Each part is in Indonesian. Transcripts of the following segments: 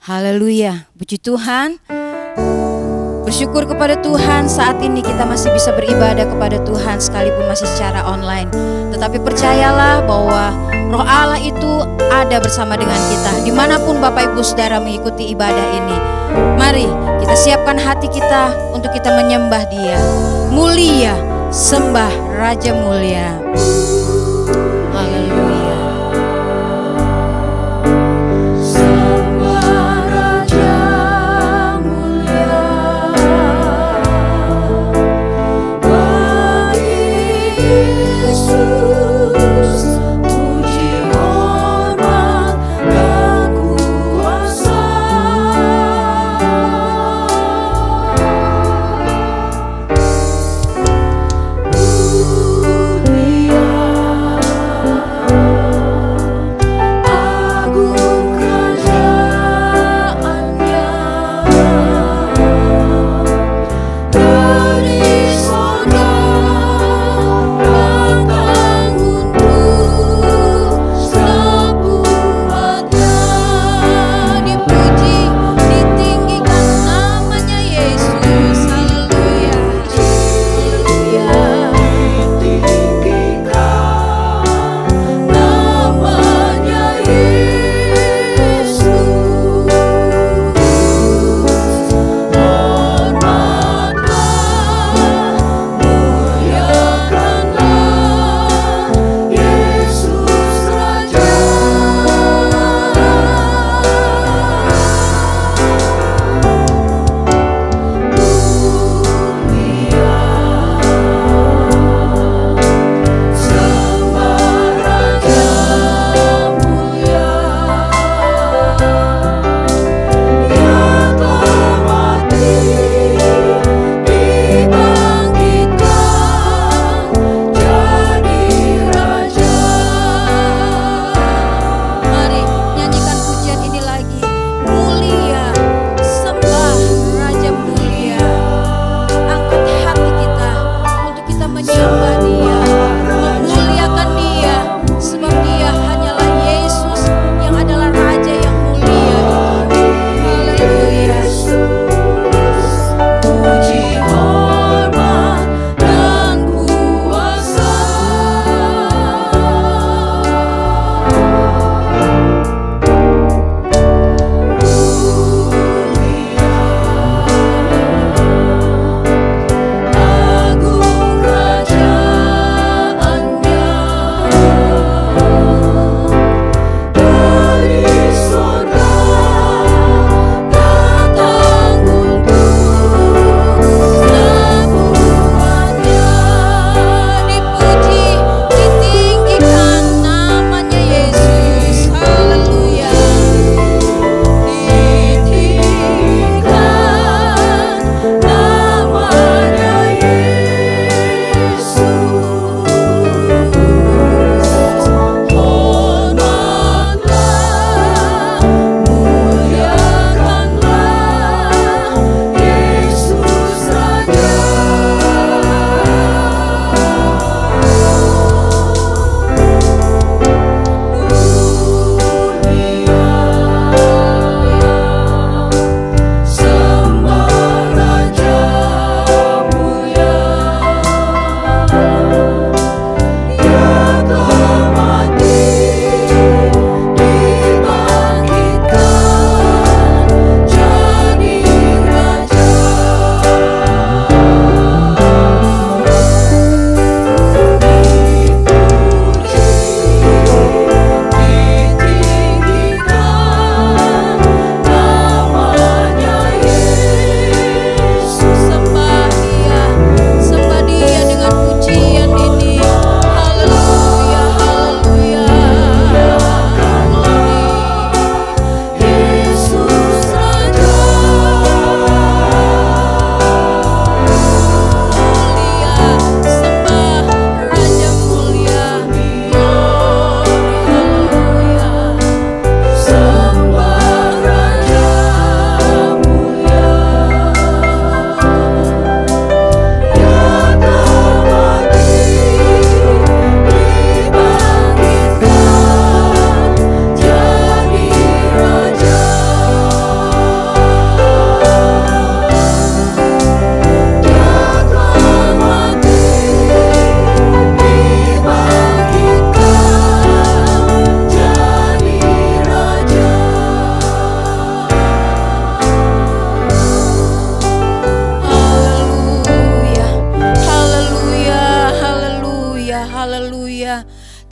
Haleluya, puji Tuhan. Bersyukur kepada Tuhan saat ini kita masih bisa beribadah kepada Tuhan sekalipun masih secara online. Tetapi percayalah bahwa Roh Allah itu ada bersama dengan kita dimanapun Bapak Ibu Saudara mengikuti ibadah ini. Mari kita siapkan hati kita untuk kita menyembah Dia. Mulia, sembah Raja mulia. Haleluya. Mulia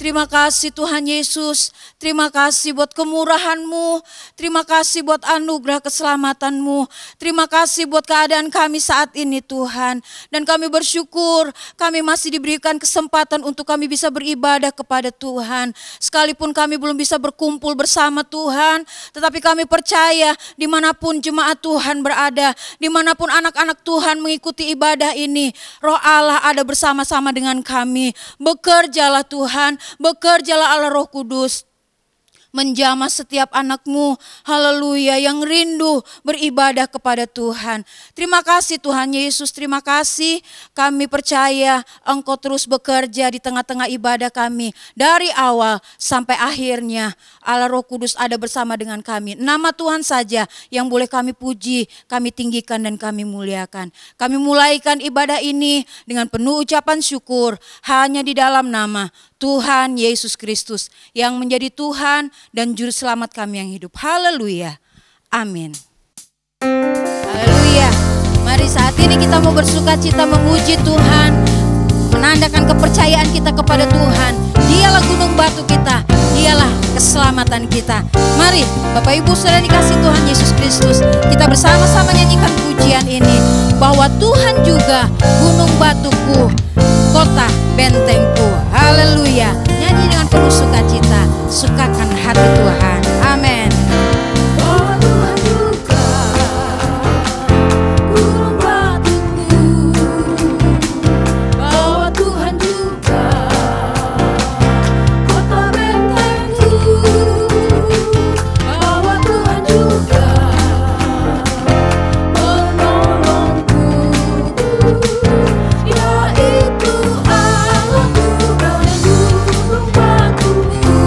Terima kasih Tuhan Yesus, terima kasih buat kemurahan-Mu, terima kasih buat anugerah keselamatan-Mu, terima kasih buat keadaan kami saat ini Tuhan. Dan kami bersyukur kami masih diberikan kesempatan untuk kami bisa beribadah kepada Tuhan. Sekalipun kami belum bisa berkumpul bersama Tuhan, tetapi kami percaya dimanapun jemaat Tuhan berada, dimanapun anak-anak Tuhan mengikuti ibadah ini, Roh Allah ada bersama-sama dengan kami. Bekerjalah Tuhan, bekerjalah Allah Roh Kudus. Menjamah setiap anak-Mu, haleluya, yang rindu beribadah kepada Tuhan. Terima kasih Tuhan Yesus, terima kasih. Kami percaya Engkau terus bekerja di tengah-tengah ibadah kami. Dari awal sampai akhirnya Allah Roh Kudus ada bersama dengan kami. Nama Tuhan saja yang boleh kami puji, kami tinggikan dan kami muliakan. Kami mulaikan ibadah ini dengan penuh ucapan syukur hanya di dalam nama Tuhan Yesus Kristus yang menjadi Tuhan dan Juru Selamat kami yang hidup. Haleluya. Amin. Haleluya. Mari saat ini kita mau bersukacita memuji Tuhan, menandakan kepercayaan kita kepada Tuhan. Dialah gunung batu kita, dialah keselamatan kita. Mari Bapak Ibu Saudara dikasih Tuhan Yesus Kristus, kita bersama-sama nyanyikan pujian ini, bahwa Tuhan juga gunung batuku, kota bentengku. Haleluya. Nyanyi dengan penuh sukacita, sukakan hati Tuhan. Amin.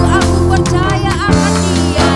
Aku percaya akan Dia.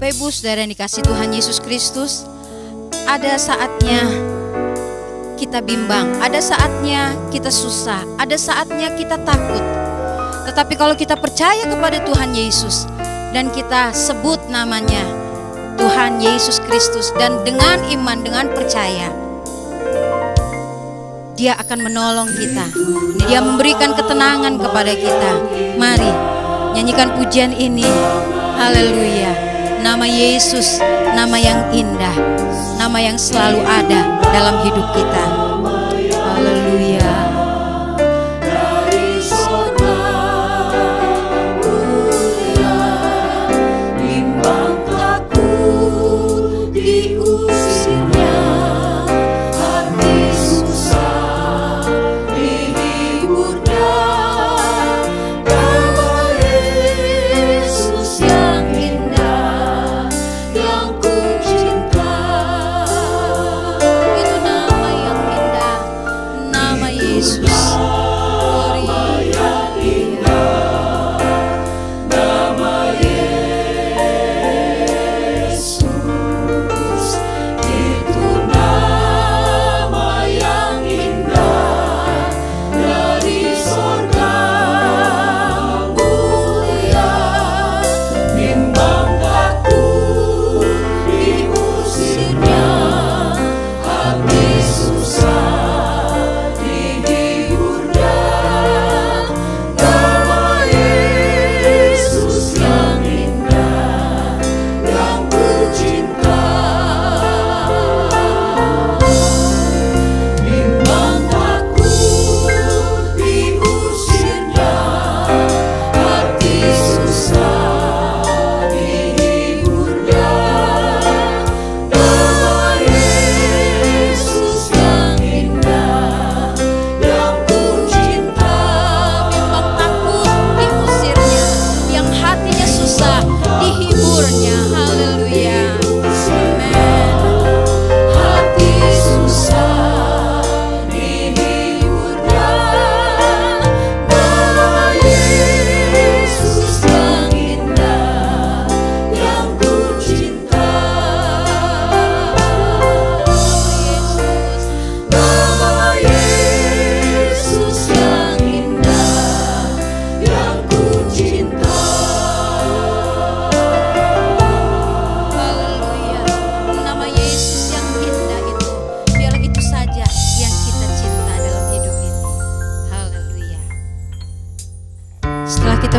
Bapak Ibu Saudara yang dikasihi Tuhan Yesus Kristus, ada saatnya kita bimbang, ada saatnya kita susah, ada saatnya kita takut. Tetapi kalau kita percaya kepada Tuhan Yesus dan kita sebut namanya Tuhan Yesus Kristus, dan dengan iman, dengan percaya, Dia akan menolong kita. Dia memberikan ketenangan kepada kita. Mari nyanyikan pujian ini. Haleluya. Nama Yesus, nama yang indah, nama yang selalu ada dalam hidup kita. Haleluya.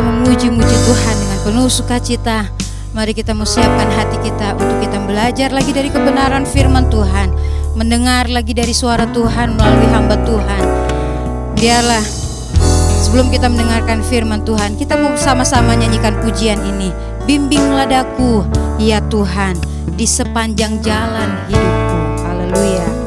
Muji-muji Tuhan dengan penuh sukacita, mari kita siapkan hati kita untuk kita belajar lagi dari kebenaran firman Tuhan, mendengar lagi dari suara Tuhan melalui hamba Tuhan. Biarlah sebelum kita mendengarkan firman Tuhan, kita mau sama-sama nyanyikan pujian ini. Bimbinglah daku, ya Tuhan, di sepanjang jalan hidupku. Haleluya.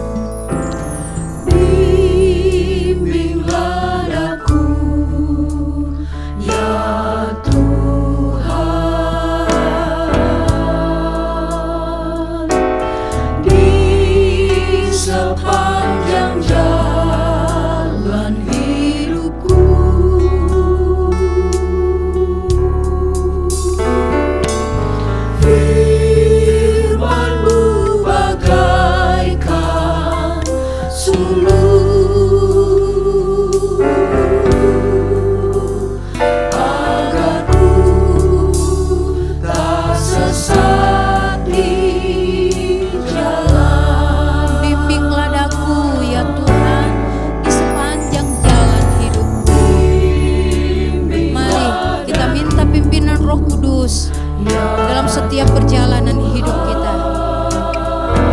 Dalam setiap perjalanan hidup kita,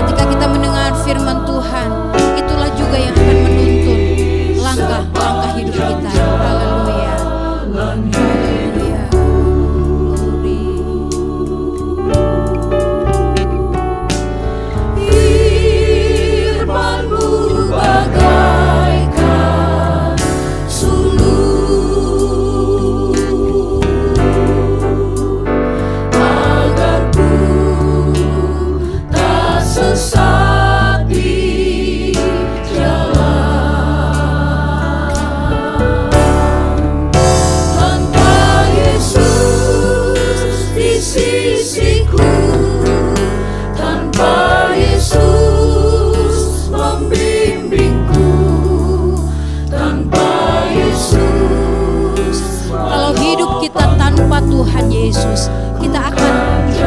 ketika kita mendengar firman Tuhan, itulah juga yang akan menuntun langkah-langkah hidup kita. Haleluya. Haleluya. Firman-Mu bagaikan sulur, sesat di jalan. Tanpa Yesus di sisiku, Yesus. Kita akan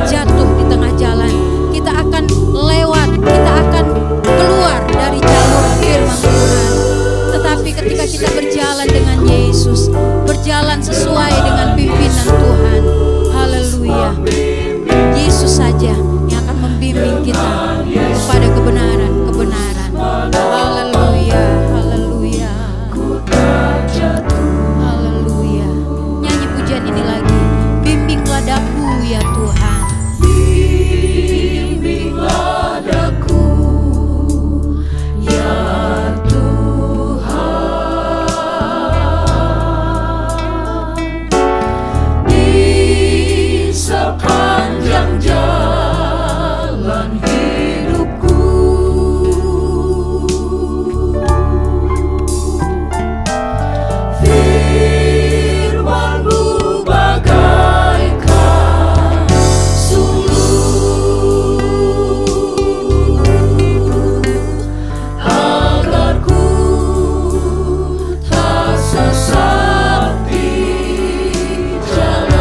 jatuh di tengah jalan, kita akan lewat, kita akan keluar dari jalur firman Tuhan. Tetapi ketika kita berjalan dengan Yesus, berjalan sesuai dengan pimpinan Tuhan, haleluya, Yesus saja yang akan membimbing kita kepada kebenaran-kebenaran. Haleluya, haleluya, haleluya. Nyanyi pujian ini lagi. Bimbinglah daku ya Tuhan, bimbinglah daku ya Tuhan, di sepanjang jalan hidupku. Firman-Mu bagaikan suluh, agar ku tak sesat di jalan.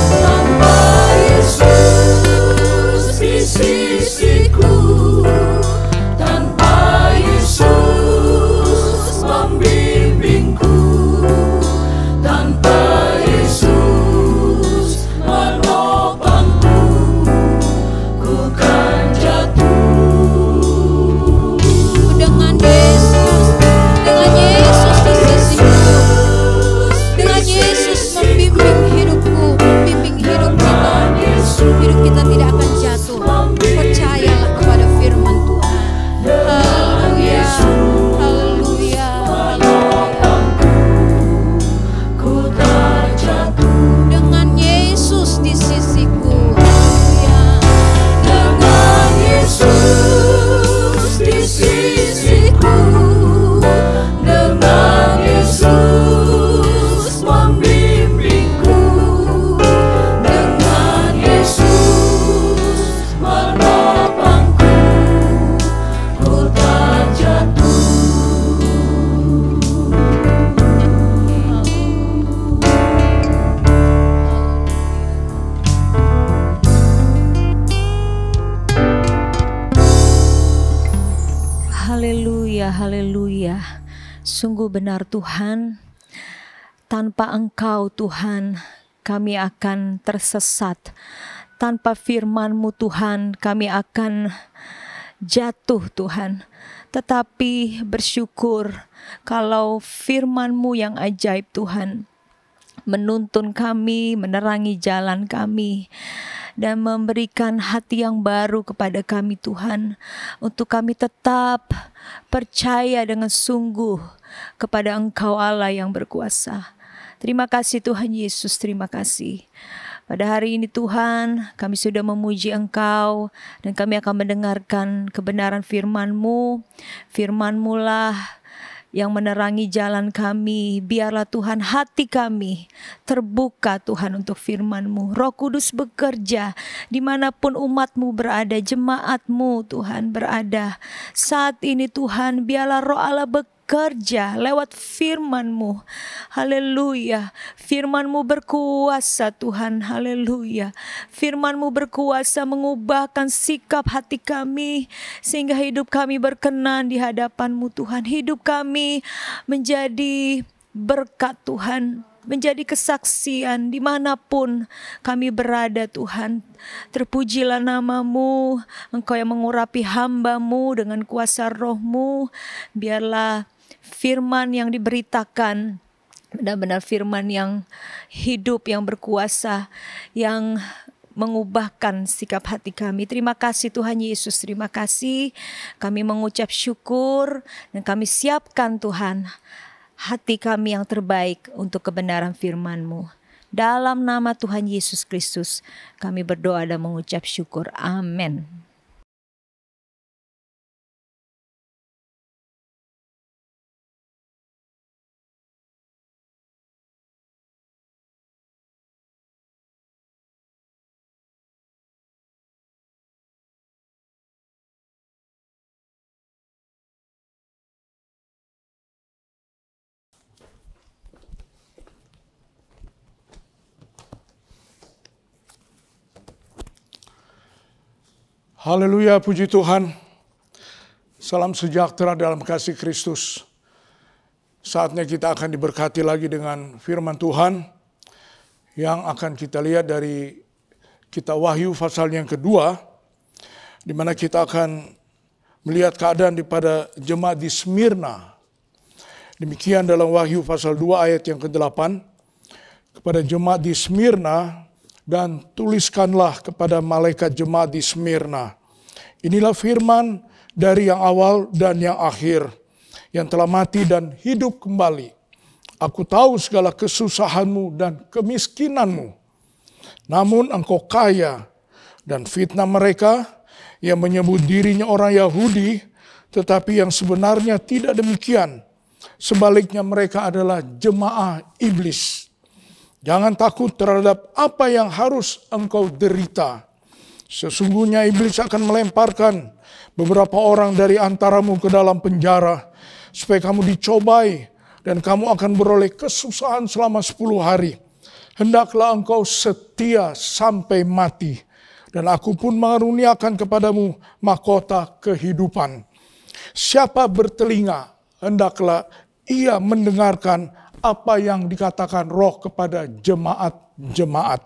Tanpa Yesus di sisiku, tanpa Yesus membimbingku, tanpa Yesus menopangku, ku kan jatuh. Dengan Yesus di sisiku, dengan Yesus membimbing hidupku, membimbing hidup kita, hidup kita tidak akan jatuh. Percayalah kepada firman Tuhan. Haleluya, haleluya, haleluya. Ku tak jatuh dengan Yesus di sisiku. Haleluya. Dengan Yesus di sisiku, dengan Yesus membimbingku, dengan Yesus menopangku, ku tak jatuh. Haleluya, haleluya. Sungguh benar Tuhan, tanpa Engkau Tuhan kami akan tersesat. Tanpa firman-Mu Tuhan kami akan jatuh Tuhan. Tetapi bersyukur kalau firman-Mu yang ajaib Tuhan menuntun kami, menerangi jalan kami, dan memberikan hati yang baru kepada kami Tuhan, untuk kami tetap percaya dengan sungguh kepada Engkau Allah yang berkuasa. Terima kasih Tuhan Yesus, terima kasih. Pada hari ini Tuhan, kami sudah memuji Engkau dan kami akan mendengarkan kebenaran firman-Mu. Firman-Mu lah yang menerangi jalan kami. Biarlah Tuhan hati kami terbuka Tuhan untuk firman-Mu. Roh Kudus bekerja dimanapun umat-Mu berada, jemaat-Mu Tuhan berada. Saat ini Tuhan, biarlah Roh Allah bekerja lewat firman-Mu. Haleluya. Firman-Mu berkuasa Tuhan. Haleluya. Firman-Mu berkuasa mengubahkan sikap hati kami, sehingga hidup kami berkenan di hadapan-Mu Tuhan. Hidup kami menjadi berkat Tuhan, menjadi kesaksian dimanapun kami berada Tuhan. Terpujilah nama-Mu, Engkau yang mengurapi hamba-Mu dengan kuasa Roh-Mu. Biarlah firman yang diberitakan benar-benar firman yang hidup, yang berkuasa, yang mengubahkan sikap hati kami. Terima kasih Tuhan Yesus, terima kasih. Kami mengucap syukur dan kami siapkan Tuhan hati kami yang terbaik untuk kebenaran firman-Mu. Dalam nama Tuhan Yesus Kristus kami berdoa dan mengucap syukur. Amin. Haleluya, puji Tuhan. Salam sejahtera dalam kasih Kristus. Saatnya kita akan diberkati lagi dengan firman Tuhan yang akan kita lihat dari kitab Wahyu pasal yang kedua, di mana kita akan melihat keadaan pada jemaat di Smyrna. Demikian dalam Wahyu pasal 2 ayat yang ke-8, kepada jemaat di Smyrna, dan tuliskanlah kepada malaikat jemaat di Smyrna. Inilah firman dari yang awal dan yang akhir, yang telah mati dan hidup kembali. Aku tahu segala kesusahanmu dan kemiskinanmu. Namun engkau kaya, dan fitnah mereka yang menyebut dirinya orang Yahudi, tetapi yang sebenarnya tidak demikian. Sebaliknya mereka adalah jemaah iblis. Jangan takut terhadap apa yang harus engkau derita. Sesungguhnya iblis akan melemparkan beberapa orang dari antaramu ke dalam penjara, supaya kamu dicobai dan kamu akan beroleh kesusahan selama 10 hari. Hendaklah engkau setia sampai mati, dan aku pun mengaruniakan kepadamu mahkota kehidupan. Siapa bertelinga, hendaklah ia mendengarkan apa yang dikatakan Roh kepada jemaat-jemaat.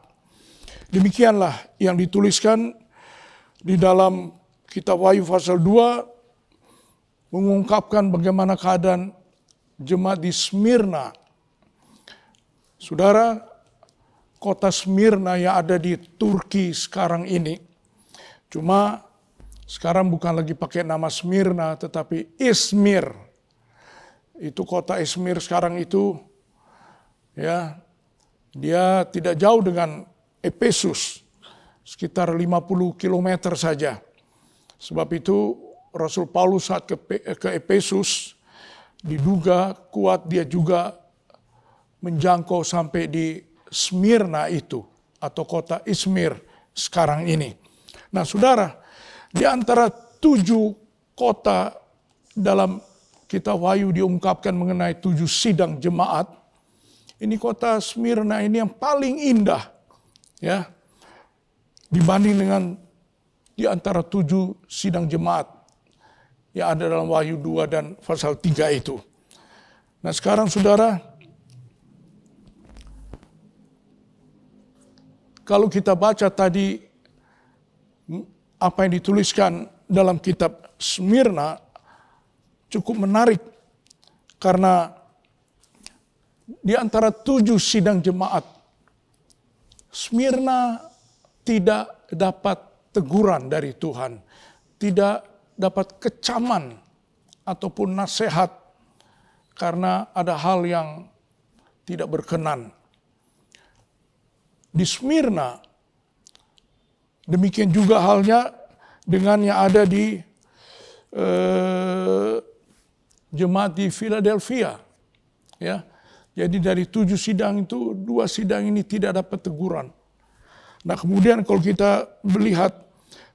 Demikianlah yang dituliskan di dalam kitab Wahyu pasal 2, mengungkapkan bagaimana keadaan jemaat di Smyrna. Saudara, kota Smyrna yang ada di Turki sekarang ini, cuma sekarang bukan lagi pakai nama Smyrna, tetapi Izmir. Itu kota Izmir sekarang itu, ya, dia tidak jauh dengan Efesus, sekitar 50 km saja. Sebab itu Rasul Paulus saat ke Efesus, diduga kuat dia juga menjangkau sampai di Smyrna itu, atau kota Izmir sekarang ini. Nah saudara, di antara 7 kota dalam kitab Wahyu diungkapkan mengenai 7 sidang jemaat. Ini kota Smyrna ini yang paling indah, ya, dibanding dengan di antara 7 sidang jemaat yang ada dalam Wahyu 2 dan pasal 3 itu. Nah sekarang saudara, kalau kita baca tadi apa yang dituliskan dalam kitab Smyrna, cukup menarik, karena di antara 7 sidang jemaat, Smyrna tidak dapat teguran dari Tuhan, tidak dapat kecaman ataupun nasihat karena ada hal yang tidak berkenan. Di Smyrna, demikian juga halnya dengan yang ada di jemaat di Philadelphia, ya. Jadi dari 7 sidang itu 2 sidang ini tidak dapat teguran. Nah kemudian kalau kita melihat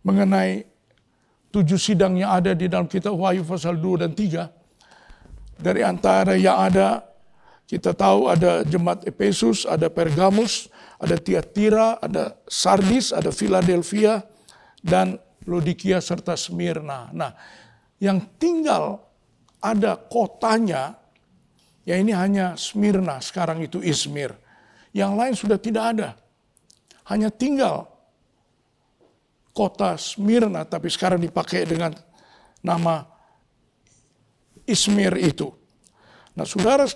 mengenai 7 sidang yang ada di dalam kitab Wahyu pasal 2 dan 3, dari antara yang ada, kita tahu ada jemaat Efesus, ada Pergamus, ada Tiatira, ada Sardis, ada Philadelphia, dan Laodikia serta Smyrna. Nah yang tinggal ada kotanya, ya ini hanya Smyrna, sekarang itu Izmir. Yang lain sudah tidak ada. Hanya tinggal kota Smyrna, tapi sekarang dipakai dengan nama Izmir itu. Nah saudara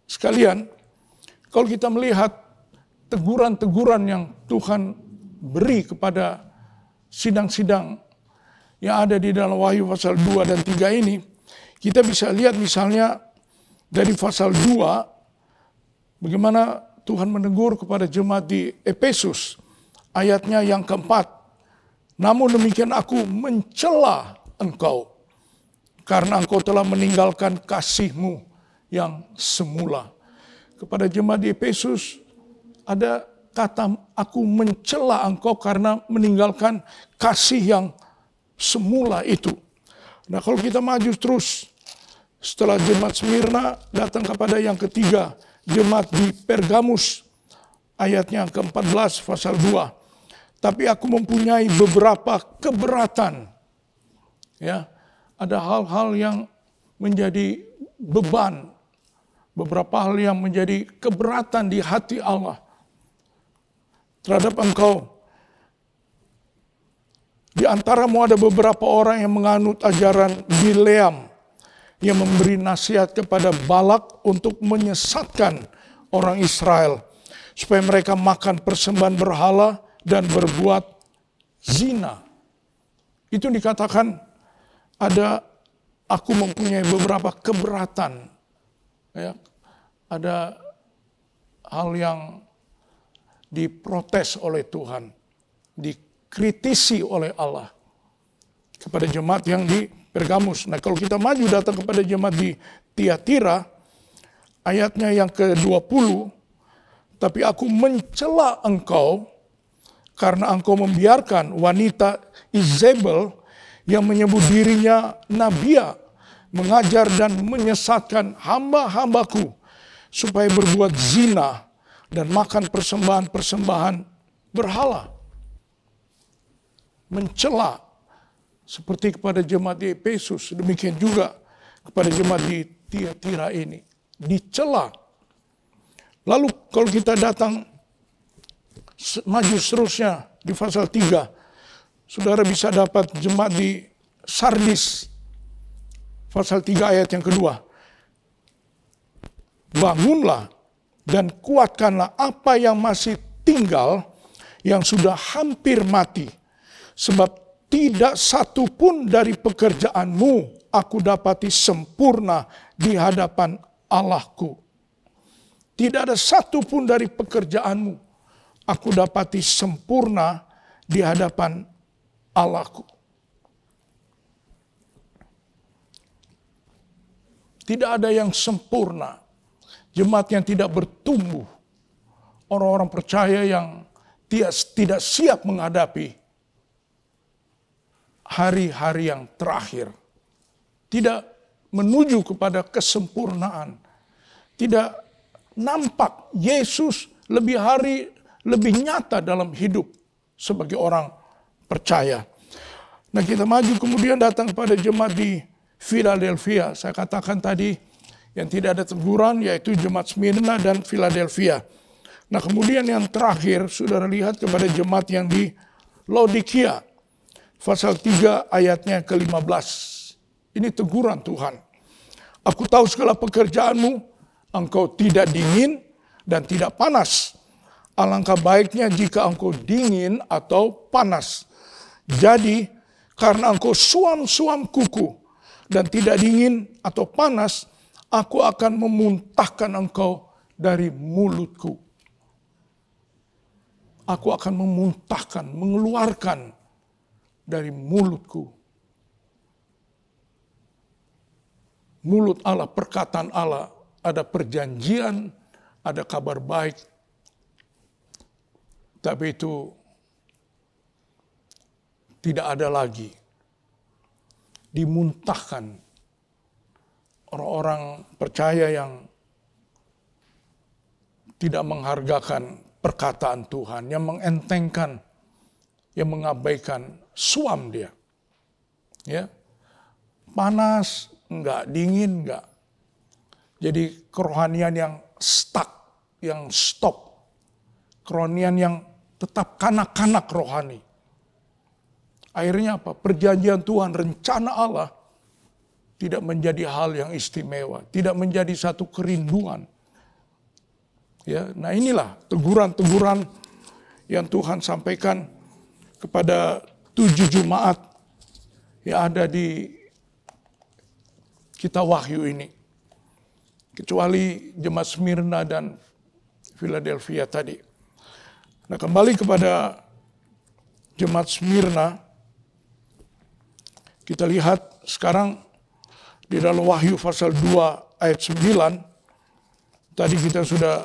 sekalian, kalau kita melihat teguran-teguran yang Tuhan beri kepada sidang-sidang yang ada di dalam Wahyu pasal 2 dan 3 ini, kita bisa lihat misalnya dari pasal 2, bagaimana Tuhan menegur kepada jemaat di Efesus, ayatnya yang keempat. Namun demikian aku mencela engkau, karena engkau telah meninggalkan kasihmu yang semula. Kepada jemaat di Efesus ada kata, aku mencela engkau karena meninggalkan kasih yang semula itu. Nah kalau kita maju terus, setelah jemaat Smyrna, datang kepada yang ketiga, jemaat di Pergamus, ayatnya ke-14 pasal 2. tapi aku mempunyai beberapa keberatan. Ya, ada hal-hal yang menjadi beban, beberapa hal yang menjadi keberatan di hati Allah terhadap engkau. Di antaramu ada beberapa orang yang menganut ajaran Bileam yang memberi nasihat kepada Balak untuk menyesatkan orang Israel supaya mereka makan persembahan berhala dan berbuat zina. Itu dikatakan aku mempunyai beberapa keberatan. Ya, ada hal yang diprotes oleh Tuhan, dikritisi oleh Allah kepada jemaat yang di Pergamus. Nah, kalau kita maju datang kepada jemaat di Tiatira, ayatnya yang ke-20, tapi aku mencela engkau karena engkau membiarkan wanita Izebel yang menyebut dirinya Nabia mengajar dan menyesatkan hamba-hambaku supaya berbuat zina dan makan persembahan-persembahan berhala. Mencela seperti kepada jemaat di Efesus, demikian juga kepada jemaat di Tiatira ini. Dicela. Lalu kalau kita datang maju seterusnya di pasal 3, saudara bisa dapat jemaat di Sardis, pasal 3 ayat yang kedua. Bangunlah dan kuatkanlah apa yang masih tinggal, yang sudah hampir mati. Sebab tidak satu pun dari pekerjaanmu aku dapati sempurna di hadapan Allahku. Tidak ada satu pun dari pekerjaanmu aku dapati sempurna di hadapan Allahku. Tidak ada yang sempurna. Jemaat yang tidak bertumbuh. Orang-orang percaya yang tidak siap menghadapi hari-hari yang terakhir. Tidak menuju kepada kesempurnaan. Tidak nampak Yesus lebih nyata dalam hidup sebagai orang percaya. Nah, kita maju kemudian datang pada jemaat di Philadelphia. Saya katakan tadi yang tidak ada teguran yaitu jemaat Smyrna dan Philadelphia. Nah, kemudian yang terakhir saudara lihat kepada jemaat yang di Laodikia. Pasal 3 ayatnya ke-15. Ini teguran Tuhan. Aku tahu segala pekerjaanmu, engkau tidak dingin dan tidak panas. Alangkah baiknya jika engkau dingin atau panas. Jadi, karena engkau suam-suam kuku dan tidak dingin atau panas, aku akan memuntahkan engkau dari mulutku. Aku akan memuntahkan, mengeluarkan dari mulutku. Mulut Allah, perkataan Allah, ada perjanjian, ada kabar baik. Tapi itu tidak ada lagi. Dimuntahkan. Orang-orang percaya yang tidak menghargakan perkataan Tuhan, yang mengentengkan, yang mengabaikan, suam dia. Ya. Panas, enggak, dingin, enggak. Jadi kerohanian yang stuck, yang stop. Kerohanian yang tetap kanak-kanak rohani. Akhirnya apa? Perjanjian Tuhan, rencana Allah tidak menjadi hal yang istimewa, tidak menjadi satu kerinduan. Ya, nah inilah teguran-teguran yang Tuhan sampaikan kepada 7 jemaat yang ada di kitab Wahyu ini. Kecuali jemaat Smyrna dan Philadelphia tadi. Nah, kembali kepada jemaat Smyrna, kita lihat sekarang di dalam Wahyu pasal 2 ayat 9. Tadi kita sudah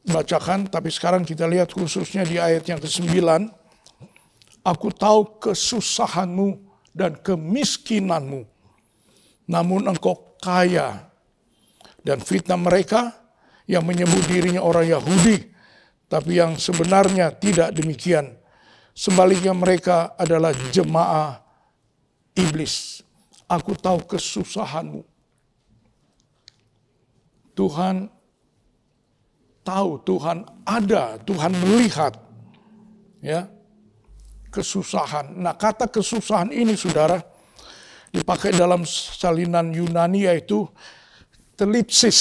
bacakan, tapi sekarang kita lihat khususnya di ayat yang ke-9. Aku tahu kesusahanmu dan kemiskinanmu, namun engkau kaya. Dan fitnah mereka yang menyebut dirinya orang Yahudi, tapi yang sebenarnya tidak demikian. Sebaliknya mereka adalah jemaah iblis. Aku tahu kesusahanmu. Tuhan tahu, Tuhan ada, Tuhan melihat. Ya, kesusahan. Nah, kata kesusahan ini, saudara, dipakai dalam salinan Yunani yaitu telipsis.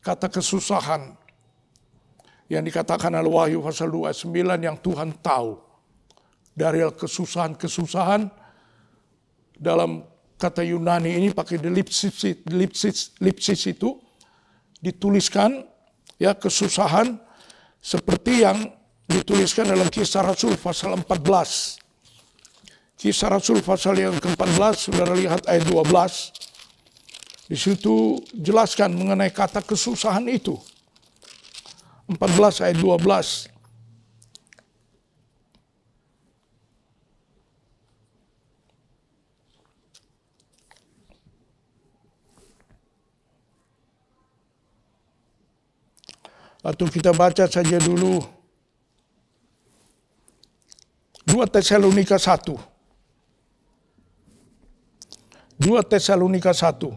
Kata kesusahan yang dikatakan oleh Wahyu pasal 2 ayat 9 yang Tuhan tahu. Dari kesusahan-kesusahan dalam kata Yunani ini pakai lipsis itu dituliskan ya kesusahan seperti yang dituliskan dalam Kisah Rasul pasal 14. Kisah Rasul pasal yang ke-14, saudara lihat ayat 12. Di situ jelaskan mengenai kata kesusahan itu. 14 ayat 12. Atau kita baca saja dulu 2 Tesalonika 1. 2 Tesalonika 1.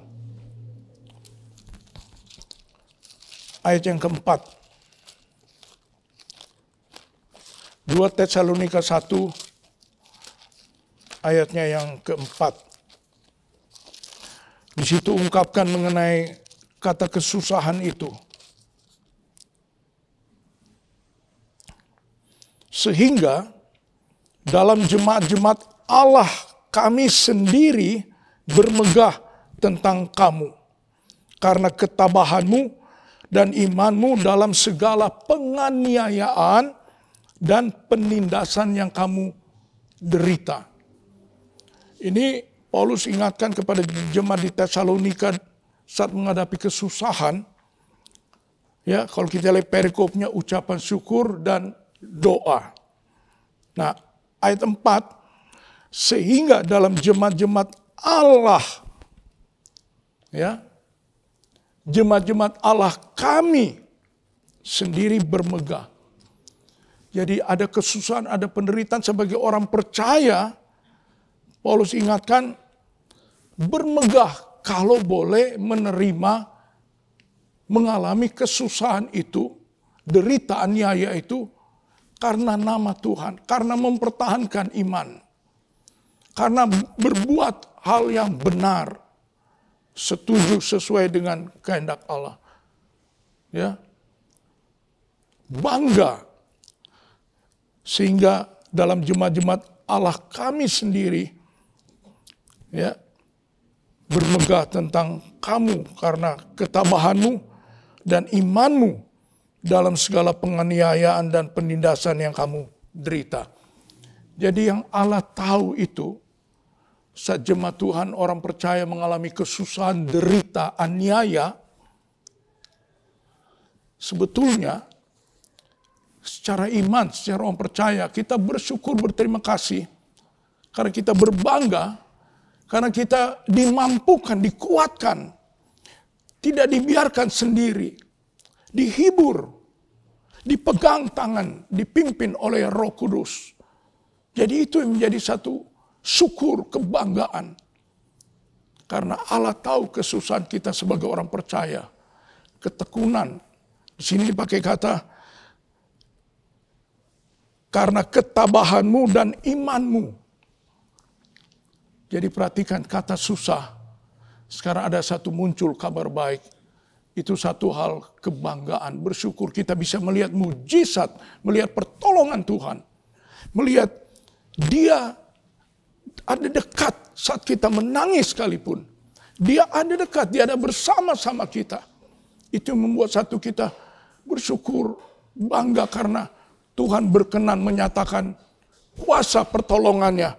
Ayat yang keempat. 2 Tesalonika 1 ayatnya yang keempat. Di situ ungkapkan mengenai kata kesusahan itu. Sehingga dalam jemaat-jemaat Allah kami sendiri bermegah tentang kamu. Karena ketabahanmu dan imanmu dalam segala penganiayaan dan penindasan yang kamu derita. Ini Paulus ingatkan kepada jemaat di Tesalonika saat menghadapi kesusahan. Ya, kalau kita lihat perikopnya ucapan syukur dan doa. Nah, ayat 4, sehingga dalam jemaat-jemaat Allah, ya, jemaat-jemaat Allah kami sendiri bermegah. Jadi ada kesusahan, ada penderitaan sebagai orang percaya. Paulus ingatkan, bermegah kalau boleh menerima, mengalami kesusahan itu, derita aniaya itu, karena nama Tuhan, karena mempertahankan iman, karena berbuat hal yang benar, setuju sesuai dengan kehendak Allah. Ya, bangga, sehingga dalam jemaat-jemaat Allah kami sendiri, ya, bermegah tentang kamu karena ketabahanmu dan imanmu dalam segala penganiayaan dan penindasan yang kamu derita. Jadi yang Allah tahu itu, saat jemaat Tuhan orang percaya mengalami kesusahan, derita, aniaya, sebetulnya secara iman, secara orang percaya, kita bersyukur, berterima kasih, karena kita berbangga, karena kita dimampukan, dikuatkan, tidak dibiarkan sendiri, dihibur, dipegang tangan, dipimpin oleh Roh Kudus. Jadi itu yang menjadi satu syukur, kebanggaan. Karena Allah tahu kesusahan kita sebagai orang percaya. Ketekunan. Di sini dipakai kata, karena ketabahanmu dan imanmu. Jadi perhatikan kata susah. Sekarang ada satu muncul kabar baik. Itu satu hal kebanggaan, bersyukur kita bisa melihat mujizat, melihat pertolongan Tuhan. Melihat Dia ada dekat saat kita menangis sekalipun. Dia ada dekat, Dia ada bersama-sama kita. Itu membuat satu kita bersyukur, bangga karena Tuhan berkenan menyatakan kuasa pertolongannya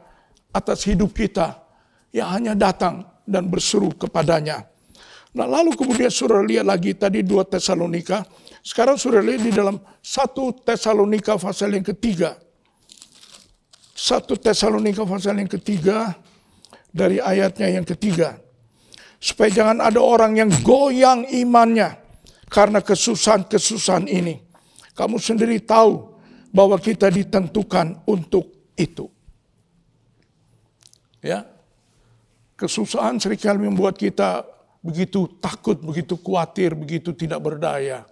atas hidup kita yang hanya datang dan berseru kepadanya. Nah lalu kemudian saudara lihat lagi tadi 2 Tesalonika. Sekarang saudara lihat di dalam 1 Tesalonika pasal yang ketiga. 1 Tesalonika pasal yang ketiga dari ayatnya yang ketiga. Supaya jangan ada orang yang goyang imannya karena kesusahan-kesusahan ini. Kamu sendiri tahu bahwa kita ditentukan untuk itu. Ya, kesusahan seringkali membuat kita begitu takut, begitu khawatir, begitu tidak berdaya.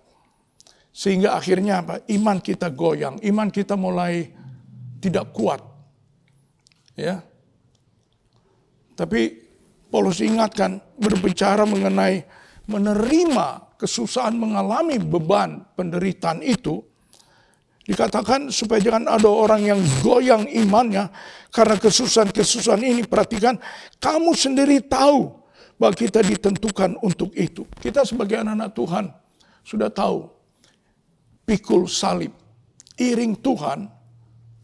Sehingga akhirnya apa? Iman kita goyang, iman kita mulai tidak kuat. Ya. Tapi Paulus ingatkan, berbicara mengenai menerima kesusahan, mengalami beban penderitaan itu, dikatakan supaya jangan ada orang yang goyang imannya karena kesusahan-kesusahan ini. Perhatikan, kamu sendiri tahu bahwa kita ditentukan untuk itu. Kita sebagai anak-anak Tuhan sudah tahu pikul salib. Iring Tuhan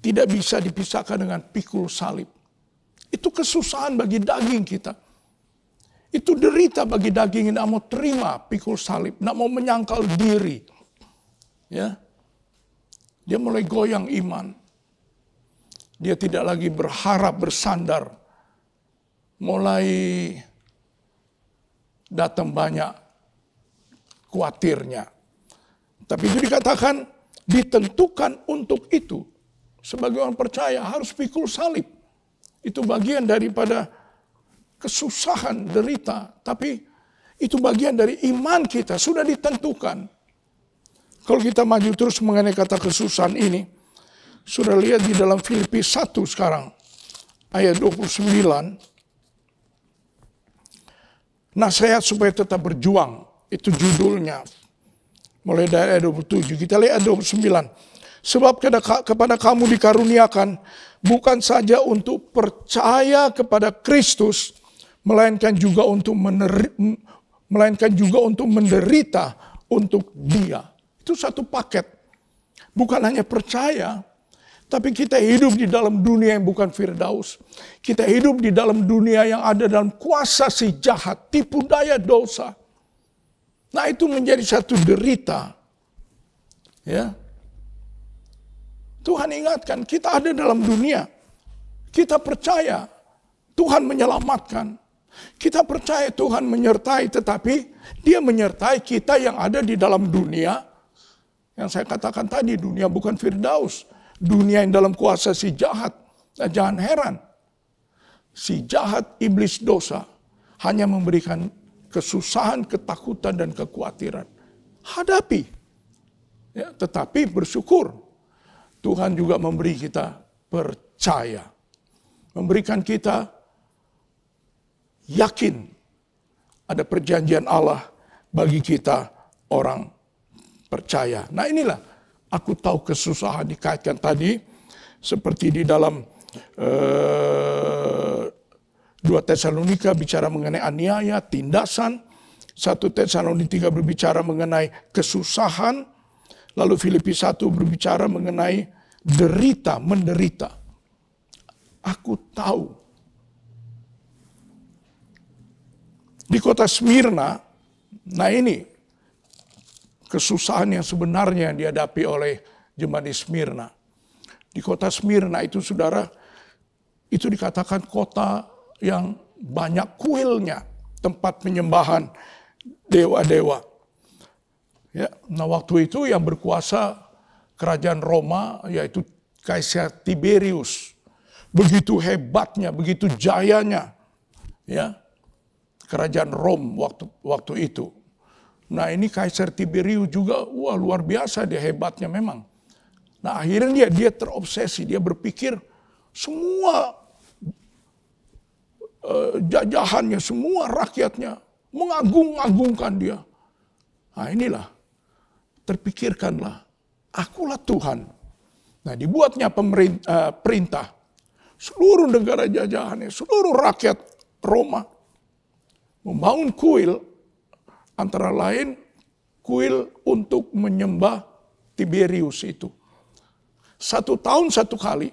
tidak bisa dipisahkan dengan pikul salib. Itu kesusahan bagi daging kita. Itu derita bagi daging yang tidak mau terima pikul salib, tidak mau menyangkal diri. Ya. Dia mulai goyang iman. Dia tidak lagi berharap, bersandar. Mulai datang banyak khawatirnya. Tapi itu dikatakan ditentukan untuk itu. Sebagai orang percaya harus pikul salib. Itu bagian daripada kesusahan, derita. Tapi itu bagian dari iman kita, sudah ditentukan. Kalau kita maju terus mengenai kata kesusahan ini, sudah lihat di dalam Filipi 1 sekarang, ayat 29. Nasihat supaya tetap berjuang, itu judulnya. Mulai dari ayat 27, kita lihat ayat 29. Sebab kepada kamu dikaruniakan, bukan saja untuk percaya kepada Kristus, melainkan juga untuk menderita untuk Dia. Itu satu paket. Bukan hanya percaya, tapi kita hidup di dalam dunia yang bukan firdaus. Kita hidup di dalam dunia yang ada dalam kuasa si jahat, tipu daya dosa. Nah, itu menjadi satu derita. Ya. Tuhan ingatkan, kita ada dalam dunia. Kita percaya Tuhan menyelamatkan. Kita percaya Tuhan menyertai, tetapi Dia menyertai kita yang ada di dalam dunia. Yang saya katakan tadi, dunia bukan firdaus. Dunia yang dalam kuasa si jahat. Nah, jangan heran. Si jahat, iblis dosa, hanya memberikan kesusahan, ketakutan, dan kekhawatiran. Hadapi. Ya, tetapi bersyukur. Tuhan juga memberi kita percaya. Memberikan kita yakin ada perjanjian Allah bagi kita orang percaya. Nah, inilah aku tahu kesusahan dikaitkan tadi seperti di dalam 2 Tesalonika bicara mengenai aniaya, tindasan. 1 Tesalonika 3 berbicara mengenai kesusahan. Lalu Filipi 1 berbicara mengenai derita, menderita. Aku tahu. Di kota Smyrna, nah ini kesusahan yang sebenarnya yang dihadapi oleh jemaat di Smyrna. Di kota Smyrna itu, saudara, itu dikatakan kota yang banyak kuilnya, tempat penyembahan dewa-dewa. Ya, nah waktu itu yang berkuasa kerajaan Roma yaitu Kaisar Tiberius. Begitu hebatnya, begitu jayanya, ya, kerajaan Rom waktu itu. Nah, ini Kaisar Tiberius juga, wah, luar biasa dia hebatnya memang. Nah, akhirnya dia terobsesi, dia berpikir semua jajahannya, semua rakyatnya mengagung-agungkan dia. Nah, inilah, terpikirkanlah, akulah Tuhan. Nah, dibuatnya perintah, seluruh negara jajahannya, seluruh rakyat Roma membangun kuil, antara lain kuil untuk menyembah Tiberius itu. 1 tahun 1 kali,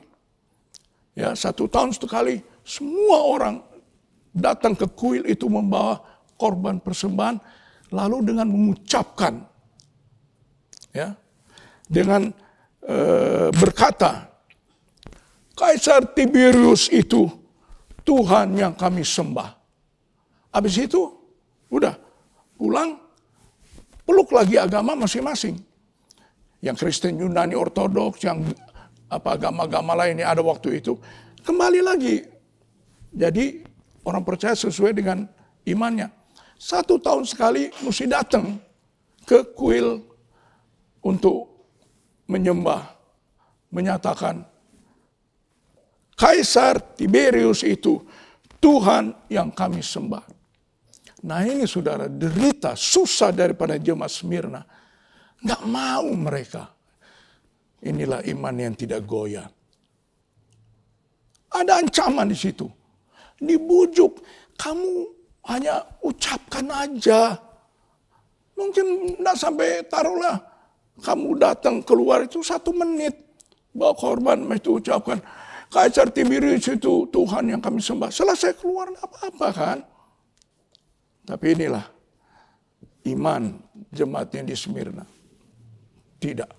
ya, 1 tahun 1 kali, semua orang datang ke kuil itu membawa korban persembahan, lalu dengan mengucapkan, ya, dengan berkata, Kaisar Tiberius itu Tuhan yang kami sembah. Habis itu, udah pulang, peluk lagi agama masing-masing. yang Kristen Yunani Ortodoks, yang agama-agama lain yang ada waktu itu, kembali lagi. Jadi orang percaya sesuai dengan imannya. 1 tahun sekali mesti datang ke kuil untuk menyembah, menyatakan Kaisar Tiberius itu Tuhan yang kami sembah. Nah ini saudara, derita, susah daripada jemaat Smyrna. Nggak mau mereka. Inilah iman yang tidak goyah. Ada ancaman di situ. Dibujuk, kamu hanya ucapkan aja. Mungkin nggak sampai taruhlah. Kamu datang keluar itu 1 menit. Bawa korban, itu ucapkan. Kaisar Tiberius itu Tuhan yang kami sembah. Selesai keluar nggak apa-apa kan. Tapi inilah iman jemaat yang di Smyrna. Tidak.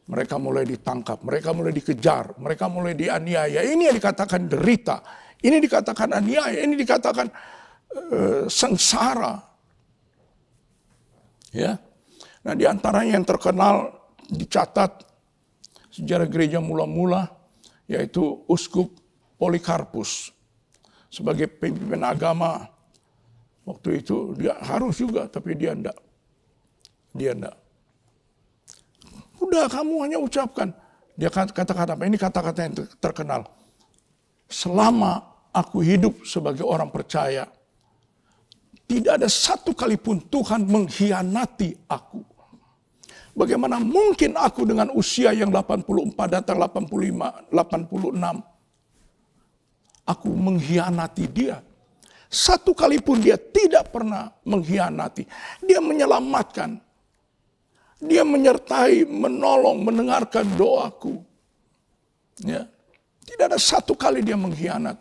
Mereka mulai ditangkap, mereka mulai dikejar, mereka mulai dianiaya. Ini yang dikatakan derita, ini dikatakan aniaya, ini dikatakan sengsara. Ya. Nah, di antaranya yang terkenal dicatat sejarah gereja mula-mula, yaitu Uskup Polikarpus. Sebagai pemimpin agama waktu itu dia harus juga, tapi dia enggak. Dia enggak. Udah kamu hanya ucapkan. Dia kata-kata apa? Ini kata-kata yang terkenal. Selama aku hidup sebagai orang percaya, tidak ada 1 kali pun Tuhan mengkhianati aku. Bagaimana mungkin aku dengan usia yang 84 datang 85, 86. Aku mengkhianati dia. 1 kali pun dia tidak pernah mengkhianati. Dia menyelamatkan. Dia menyertai, menolong, mendengarkan doaku. Ya. Tidak ada 1 kali dia mengkhianat.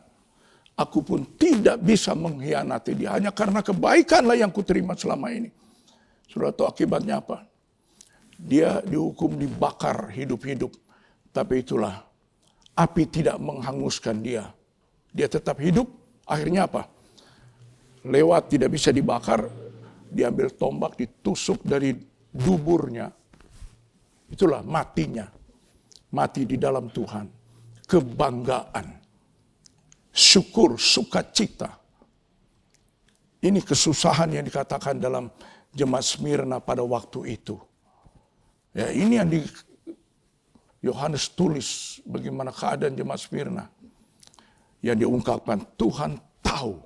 Aku pun tidak bisa mengkhianati dia. Hanya karena kebaikanlah yang kuterima selama ini. Sudah tahu akibatnya apa? Dia dihukum dibakar hidup-hidup. Tapi itulah, api tidak menghanguskan dia. Dia tetap hidup, akhirnya apa? Lewat tidak bisa dibakar, diambil tombak, ditusuk dari duburnya. Itulah matinya. Mati di dalam Tuhan. Kebanggaan. Syukur, sukacita. Ini kesusahan yang dikatakan dalam jemaat Smyrna pada waktu itu. Ya, ini yang Yohanes tulis bagaimana keadaan jemaat Smyrna. Yang diungkapkan, Tuhan tahu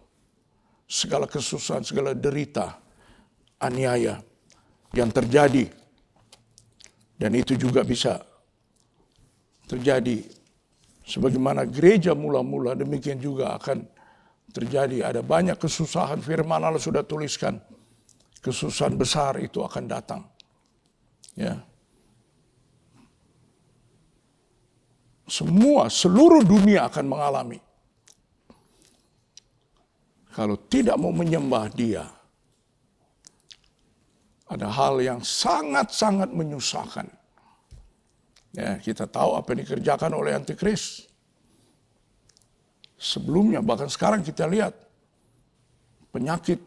segala kesusahan, segala derita, aniaya yang terjadi. Dan itu juga bisa terjadi sebagaimana gereja mula-mula, demikian juga akan terjadi. Ada banyak kesusahan, firman Allah sudah tuliskan. Kesusahan besar itu akan datang. Ya. Seluruh dunia akan mengalami. Kalau tidak mau menyembah dia, ada hal yang sangat-sangat menyusahkan. Ya, kita tahu apa yang dikerjakan oleh antikris. Sebelumnya, bahkan sekarang kita lihat penyakit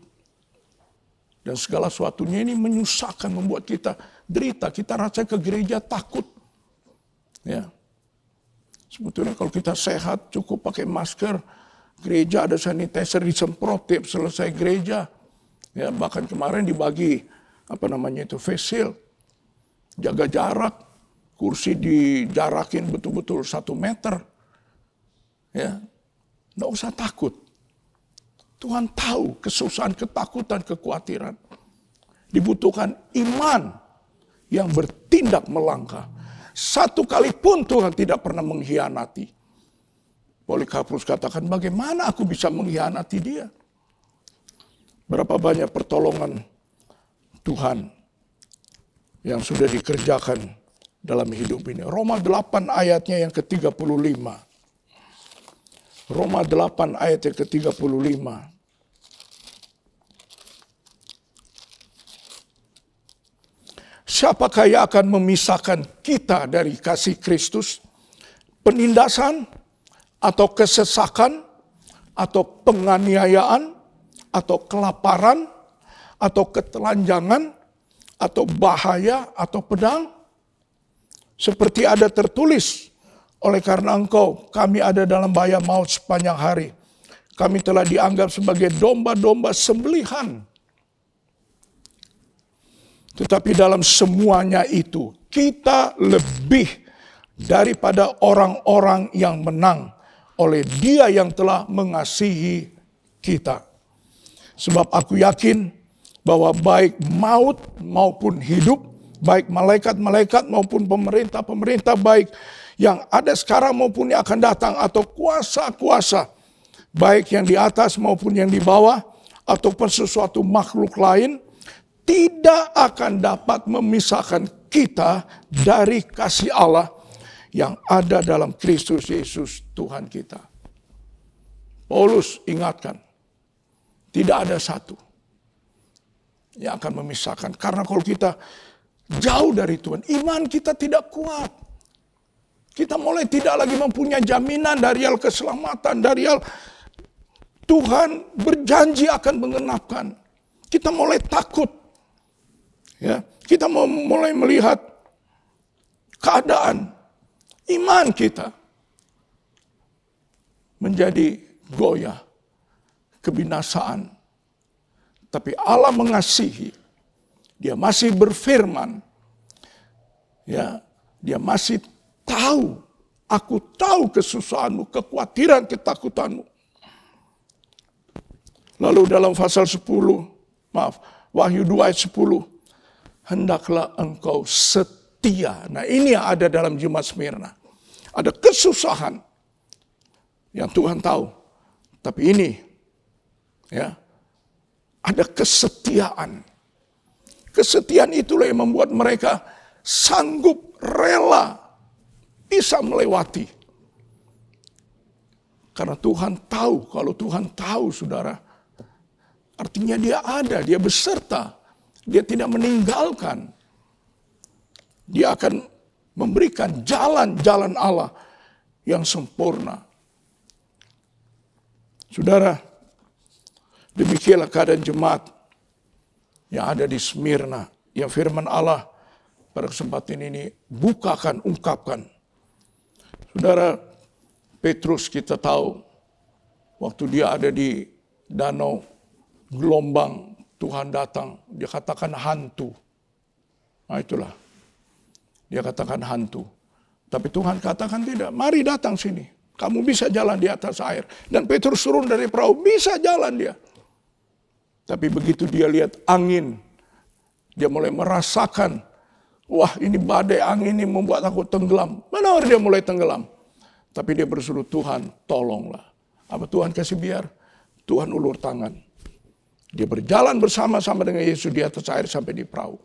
dan segala sesuatunya ini menyusahkan, membuat kita derita. Kita rasa ke gereja takut. Ya. Sebetulnya kalau kita sehat, cukup pakai masker, gereja ada sanitizer disemprot tiap selesai gereja. Ya, bahkan kemarin dibagi face shield, jaga jarak, kursi dijarakin betul-betul 1 meter. Ya, nggak usah takut. Tuhan tahu kesusahan, ketakutan, kekhawatiran. Dibutuhkan iman yang bertindak melangkah. 1 kali pun Tuhan tidak pernah mengkhianati. Polikarpus katakan, bagaimana aku bisa mengkhianati dia? Berapa banyak pertolongan Tuhan yang sudah dikerjakan dalam hidup ini. Roma 8 ayatnya yang ke-35. Roma 8 ayat yang ke-35. Siapakah yang akan memisahkan kita dari kasih Kristus? Penindasan, atau kesesakan, atau penganiayaan, atau kelaparan, atau ketelanjangan, atau bahaya, atau pedang? Seperti ada tertulis, oleh karena engkau kami ada dalam bahaya maut sepanjang hari. Kami telah dianggap sebagai domba-domba sembelihan. Tetapi dalam semuanya itu, kita lebih daripada orang-orang yang menang oleh Dia yang telah mengasihi kita. Sebab aku yakin bahwa baik maut maupun hidup, baik malaikat-malaikat maupun pemerintah-pemerintah, baik yang ada sekarang maupun yang akan datang, atau kuasa-kuasa, baik yang di atas maupun yang di bawah, ataupun sesuatu makhluk lain, tidak akan dapat memisahkan kita dari kasih Allah yang ada dalam Kristus Yesus Tuhan kita. Paulus ingatkan, tidak ada satu yang akan memisahkan. Karena kalau kita jauh dari Tuhan, iman kita tidak kuat. Kita mulai tidak lagi mempunyai jaminan dari hal keselamatan, dari hal Tuhan berjanji akan mengenapkan. Kita mulai takut. Ya, kita mulai melihat keadaan iman kita menjadi goyah, kebinasaan. Tapi Allah mengasihi. Dia masih berfirman. Ya, dia masih tahu. Aku tahu kesusahanmu, kekhawatiran, ketakutanmu. Lalu dalam pasal 10, Wahyu 2 ayat 10. Hendaklah engkau setia. Nah, ini yang ada dalam jemaat Smyrna. Ada kesusahan yang Tuhan tahu. Tapi ini, ya, ada kesetiaan. Kesetiaan itulah yang membuat mereka sanggup, rela, bisa melewati. Karena Tuhan tahu, kalau Tuhan tahu, saudara, artinya dia ada, dia beserta. Dia tidak meninggalkan. Dia akan memberikan jalan-jalan Allah yang sempurna. Saudara, demikianlah keadaan jemaat yang ada di Smyrna. Yang firman Allah pada kesempatan ini bukakan, ungkapkan. Saudara, Petrus kita tahu waktu dia ada di danau gelombang, Tuhan datang, dia katakan hantu. Nah itulah, dia katakan hantu. Tapi Tuhan katakan tidak, mari datang sini. Kamu bisa jalan di atas air. Dan Petrus turun dari perahu, bisa jalan dia. Tapi begitu dia lihat angin, dia mulai merasakan, wah ini badai angin ini membuat aku tenggelam. Benar dia mulai tenggelam. Tapi dia berseru, Tuhan tolonglah. Apa Tuhan kasih biar? Tuhan ulur tangan. Dia berjalan bersama-sama dengan Yesus di atas air sampai di perahu.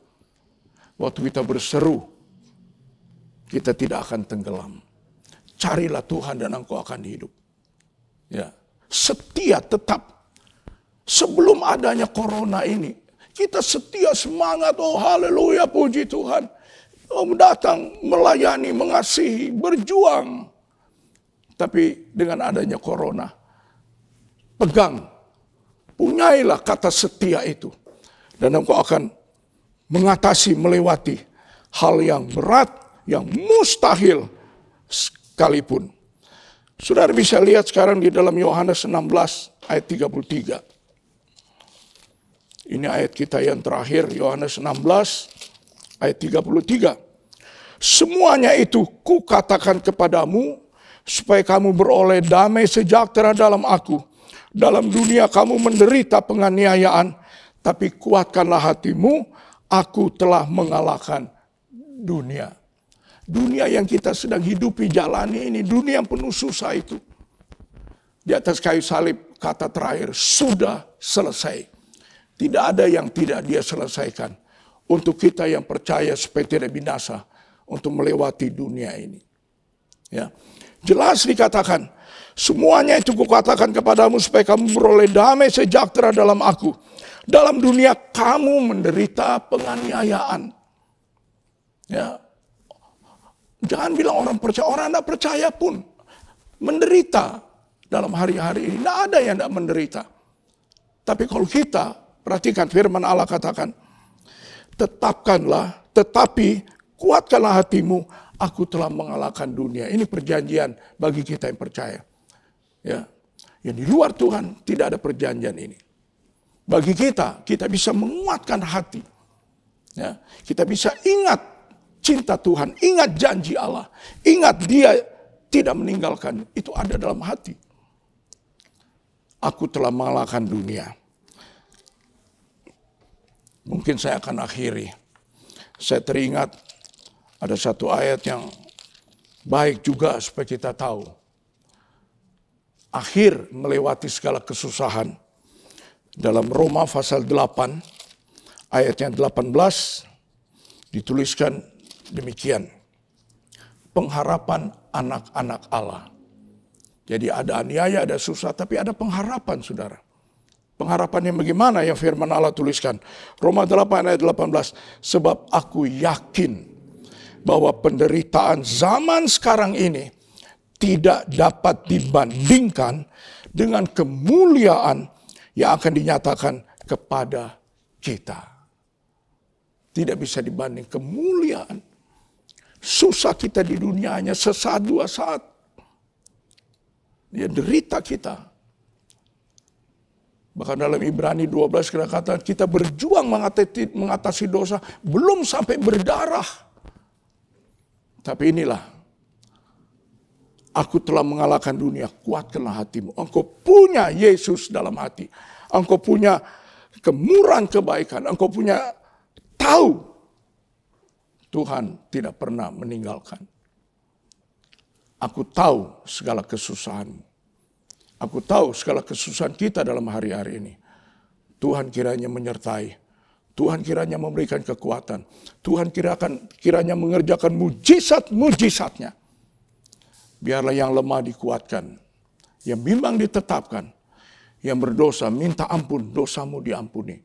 Waktu kita berseru, kita tidak akan tenggelam. Carilah Tuhan dan engkau akan hidup. Ya, setia tetap. Sebelum adanya corona ini, kita setia semangat. Oh haleluya, puji Tuhan. Oh, datang, melayani, mengasihi, berjuang. Tapi dengan adanya corona, pegang. Punyailah kata setia itu. Dan engkau akan mengatasi, melewati hal yang berat, yang mustahil sekalipun. Saudara bisa lihat sekarang di dalam Yohanes 16 ayat 33. Ini ayat kita yang terakhir, Yohanes 16 ayat 33. Semuanya itu kukatakan kepadamu, supaya kamu beroleh damai sejahtera dalam aku. Dalam dunia kamu menderita penganiayaan, tapi kuatkanlah hatimu, aku telah mengalahkan dunia. Dunia yang kita sedang hidupi, jalani ini, dunia yang penuh susah itu. Di atas kayu salib, kata terakhir, sudah selesai. Tidak ada yang tidak dia selesaikan. Untuk kita yang percaya supaya tidak binasa, untuk melewati dunia ini. Ya, jelas dikatakan, semuanya itu kukatakan kepadamu supaya kamu beroleh damai sejahtera dalam aku. Dalam dunia kamu menderita penganiayaan. Ya. Jangan bilang orang percaya, orang tidak percaya pun menderita dalam hari-hari ini. Tidak ada yang tidak menderita. Tapi kalau kita, perhatikan firman Allah katakan, tetapkanlah, tetapi kuatkanlah hatimu, Aku telah mengalahkan dunia. Ini perjanjian bagi kita yang percaya. Ya, yang di luar Tuhan tidak ada perjanjian ini. Bagi kita bisa menguatkan hati. Ya, kita bisa ingat cinta Tuhan, ingat janji Allah, ingat Dia tidak meninggalkan. Itu ada dalam hati. Aku telah mengalahkan dunia. Mungkin saya akan akhiri. Saya teringat ada satu ayat yang baik juga supaya kita tahu. Akhir melewati segala kesusahan. Dalam Roma pasal 8 ayatnya 18 dituliskan demikian. Pengharapan anak-anak Allah. Jadi ada aniaya, ada susah, tapi ada pengharapan, saudara. Pengharapannya bagaimana yang firman Allah tuliskan? Roma 8 ayat 18. Sebab aku yakin bahwa penderitaan zaman sekarang ini tidak dapat dibandingkan dengan kemuliaan yang akan dinyatakan kepada kita. Tidak bisa dibanding kemuliaan. Susah kita di dunia hanya sesaat dua saat. Dia derita kita. Bahkan dalam Ibrani 12 kata kita berjuang mengatasi dosa belum sampai berdarah. Tapi inilah, aku telah mengalahkan dunia, kuatkanlah hatimu. Engkau punya Yesus dalam hati. Engkau punya kemurahan kebaikan. Engkau punya tahu Tuhan tidak pernah meninggalkan. Aku tahu segala kesusahanmu. Aku tahu segala kesusahan kita dalam hari-hari ini. Tuhan kiranya menyertai. Tuhan kiranya memberikan kekuatan. Tuhan kiranya mengerjakan mujizat-mujizatnya. Biarlah yang lemah dikuatkan. Yang bimbang ditetapkan. Yang berdosa minta ampun, dosamu diampuni.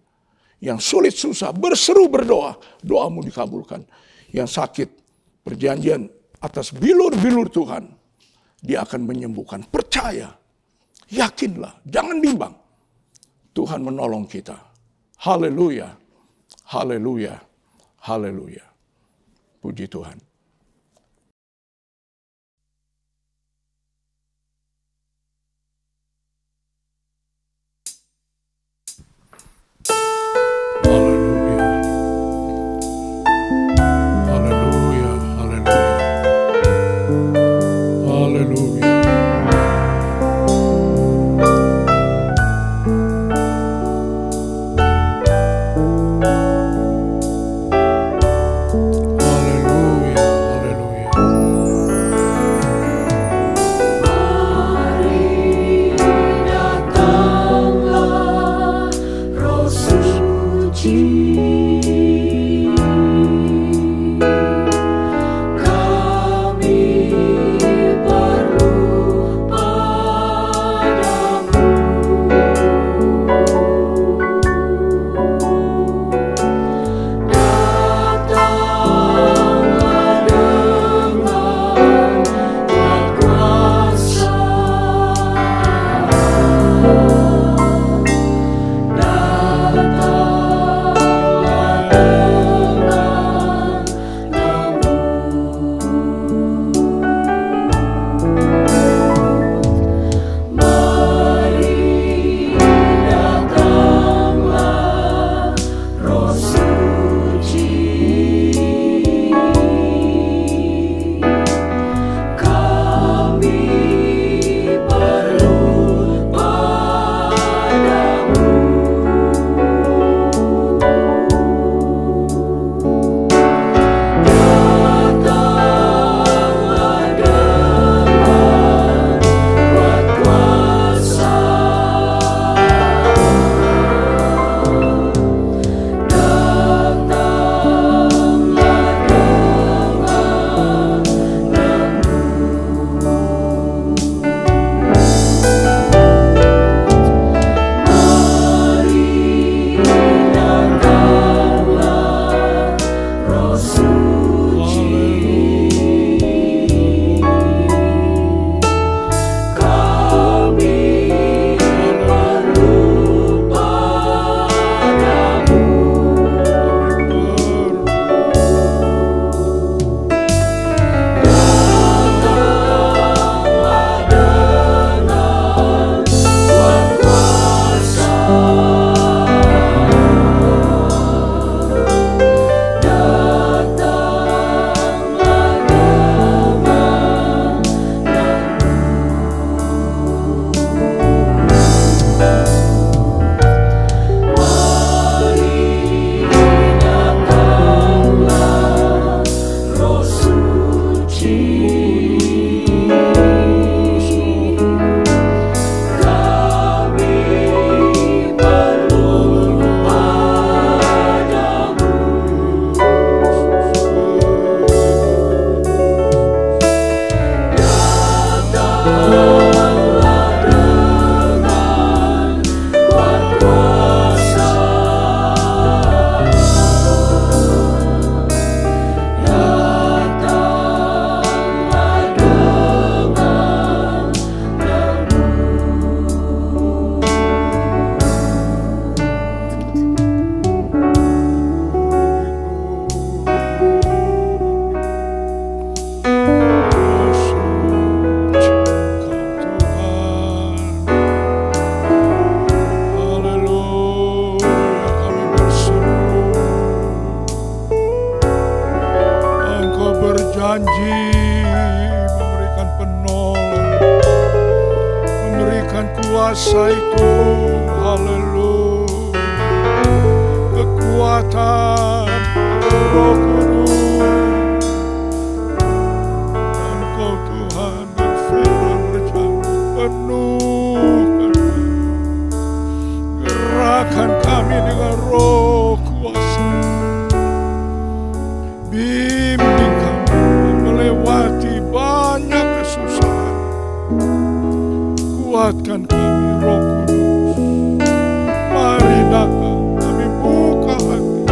Yang sulit susah berseru berdoa, doamu dikabulkan. Yang sakit perjanjian atas bilur-bilur Tuhan. Dia akan menyembuhkan. Percaya. Yakinlah. Jangan bimbang. Tuhan menolong kita. Haleluya. Haleluya. Haleluya. Puji Tuhan. Haleluya. berjanji memberikan penolong, memberikan kuasa itu. Haleluya. Kekuatan Roh Kudus. Engkau Tuhan berfirman berjanji, penuhkan kami, gerakkan kami dengan roh kuasa, bimbing kami melewati banyak kesusahan, kuatkan kami Roh Kudus. Mari datang, kami buka hati,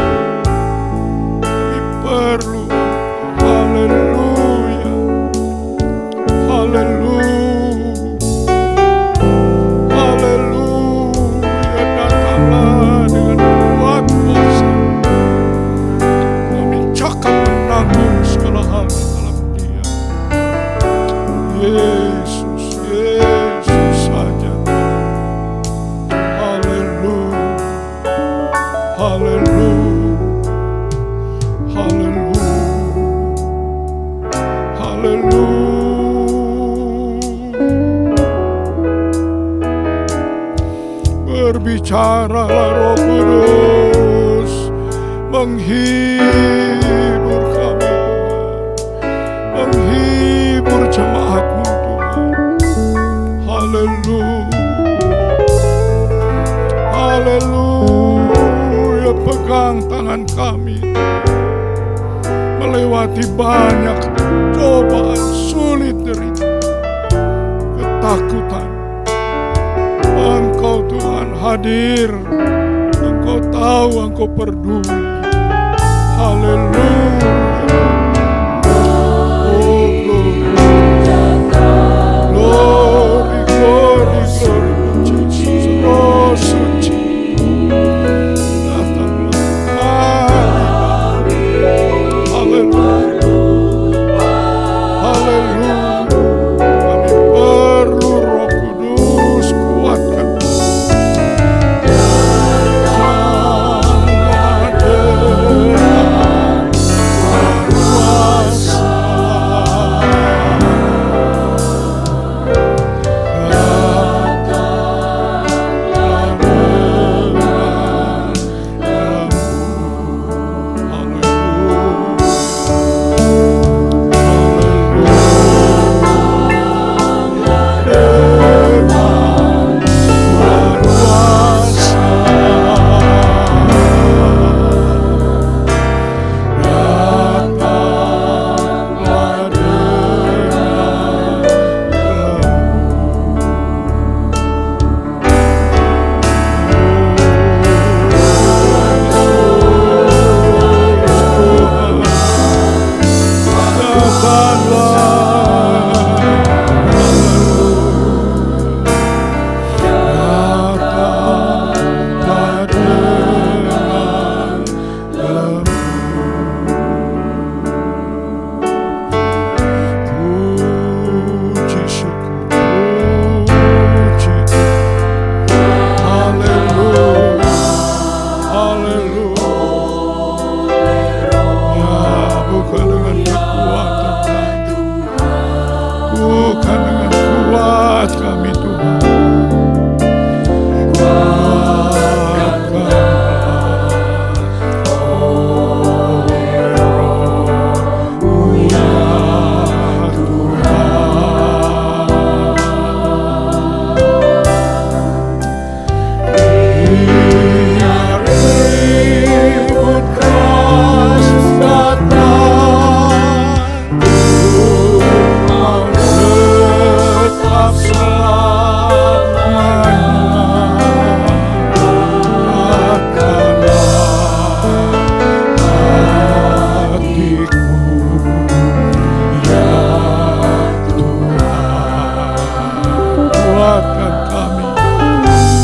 kami perlu Engkau. Haleluya, haleluya, haleluya. Datanglah dengan kuat kuasa, kami cakap menanggung segala hal di dalam Dia. Yesus, Yesus saja. Haleluya, haleluya, haleluya, haleluya. Berbicaralah Roh Kudus, menghibur kami Tuhan, menghibur jemaat-Mu Tuhan. Haleluya, haleluya. Pegang tangan kami melewati banyak cobaan, sulit, derita, ketakutan. Engkau Tuhan hadir, Engkau tahu, Engkau peduli. Haleluya. Oh, glory, glory, glory, Jesus. Oh, suci. Datanglah kami. Haleluya. Haleluya. Kami perlu Roh Kudus, kuatkan.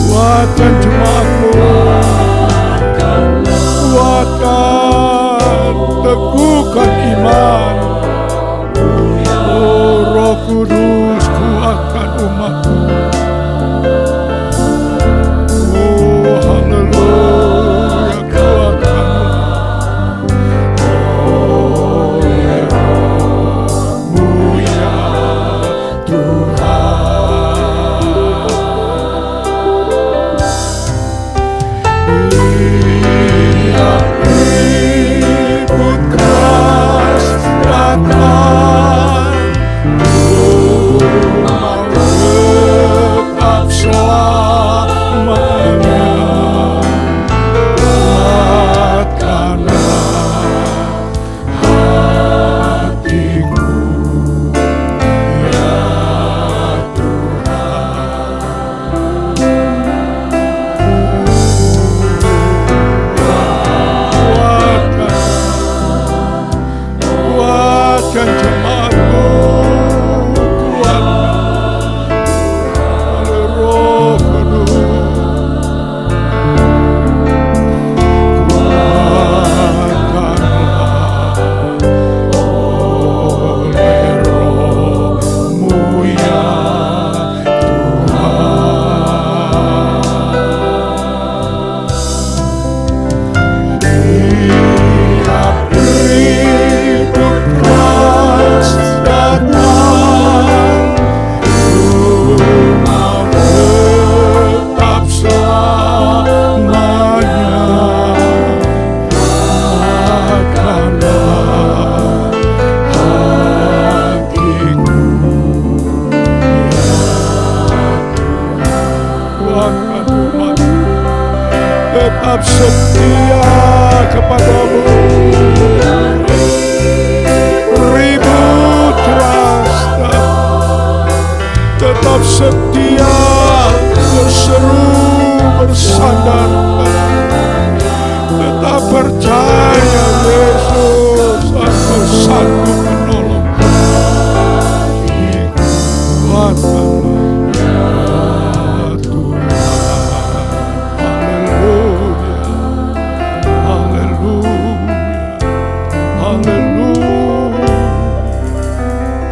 kuatkan jemaat-Mu, kuatkan, teguhkan iman. Oh Roh Kudus, kuatkan umat-Mu. Oh haleluya, kuatkan. Oh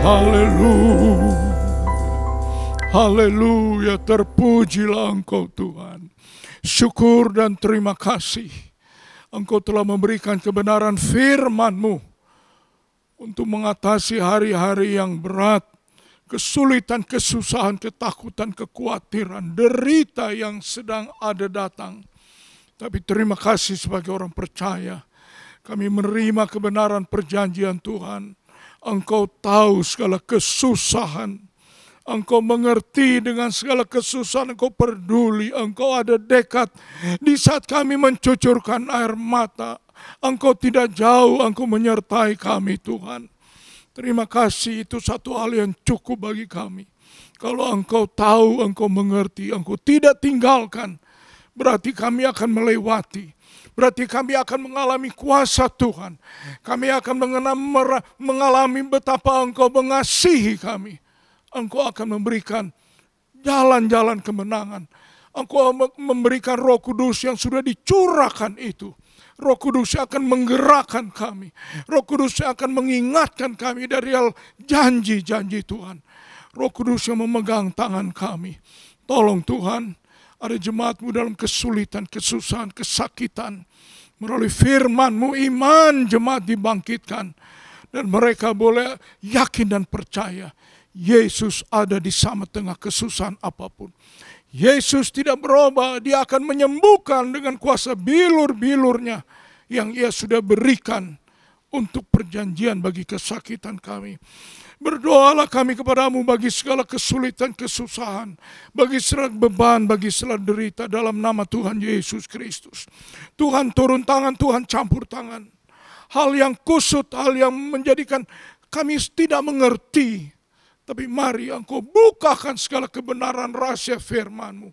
Haleluya. Haleluya, terpujilah Engkau Tuhan. Syukur dan terima kasih. Engkau telah memberikan kebenaran firman-Mu untuk mengatasi hari-hari yang berat, kesulitan, kesusahan, ketakutan, kekhawatiran, derita yang sedang ada datang. Tapi terima kasih sebagai orang percaya, kami menerima kebenaran perjanjian Tuhan. Engkau tahu segala kesusahan, Engkau mengerti dengan segala kesusahan, Engkau peduli, Engkau ada dekat. Di saat kami mencucurkan air mata, Engkau tidak jauh, Engkau menyertai kami Tuhan. Terima kasih, itu satu hal yang cukup bagi kami. Kalau Engkau tahu, Engkau mengerti, Engkau tidak tinggalkan, berarti kami akan melewati. Berarti kami akan mengalami kuasa Tuhan. Kami akan mengalami betapa Engkau mengasihi kami. Engkau akan memberikan jalan-jalan kemenangan. Engkau memberikan Roh Kudus yang sudah dicurahkan itu. Roh Kudus akan menggerakkan kami. Roh Kudus akan mengingatkan kami dari hal janji-janji Tuhan. Roh Kudus yang memegang tangan kami. Tolong Tuhan, ada jemaat-Mu dalam kesulitan, kesusahan, kesakitan. Melalui firman-Mu, iman jemaat dibangkitkan. Dan mereka boleh yakin dan percaya, Yesus ada di tengah kesusahan apapun. Yesus tidak berubah, Dia akan menyembuhkan dengan kuasa bilur-bilurnya yang Ia sudah berikan untuk perjanjian bagi kesakitan kami. Berdoalah kami kepadamu bagi segala kesulitan, kesusahan, bagi segala beban, bagi segala derita dalam nama Tuhan Yesus Kristus. Tuhan turun tangan, Tuhan campur tangan. Hal yang kusut, hal yang menjadikan kami tidak mengerti. Tapi mari Engkau bukakan segala kebenaran rahasia firman-Mu.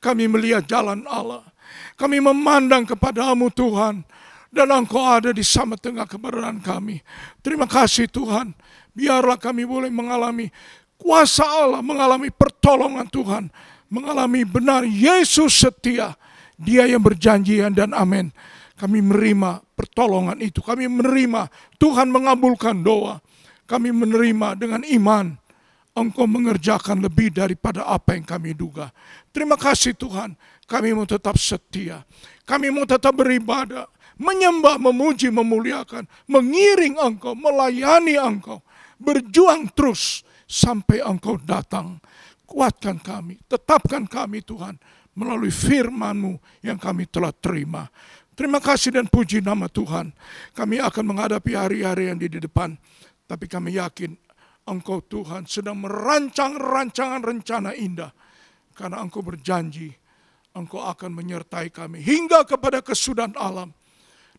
Kami melihat jalan Allah. Kami memandang kepadamu Tuhan. Dan Engkau ada di tengah kebenaran kami. Terima kasih Tuhan. Biarlah kami boleh mengalami kuasa Allah. Mengalami pertolongan Tuhan. Mengalami benar Yesus setia. Dia yang berjanjian dan amin. Kami menerima pertolongan itu. Kami menerima Tuhan mengabulkan doa. Kami menerima dengan iman. Engkau mengerjakan lebih daripada apa yang kami duga. Terima kasih Tuhan, kami mau tetap setia. Kami mau tetap beribadah, menyembah, memuji, memuliakan, mengiring Engkau, melayani Engkau. Berjuang terus sampai Engkau datang. Kuatkan kami, tetapkan kami Tuhan, melalui firman-Mu yang kami telah terima. Terima kasih dan puji nama Tuhan. Kami akan menghadapi hari-hari yang di depan. Tapi kami yakin Engkau Tuhan sedang merancang rancangan rencana indah. Karena Engkau berjanji, Engkau akan menyertai kami hingga kepada kesudahan alam.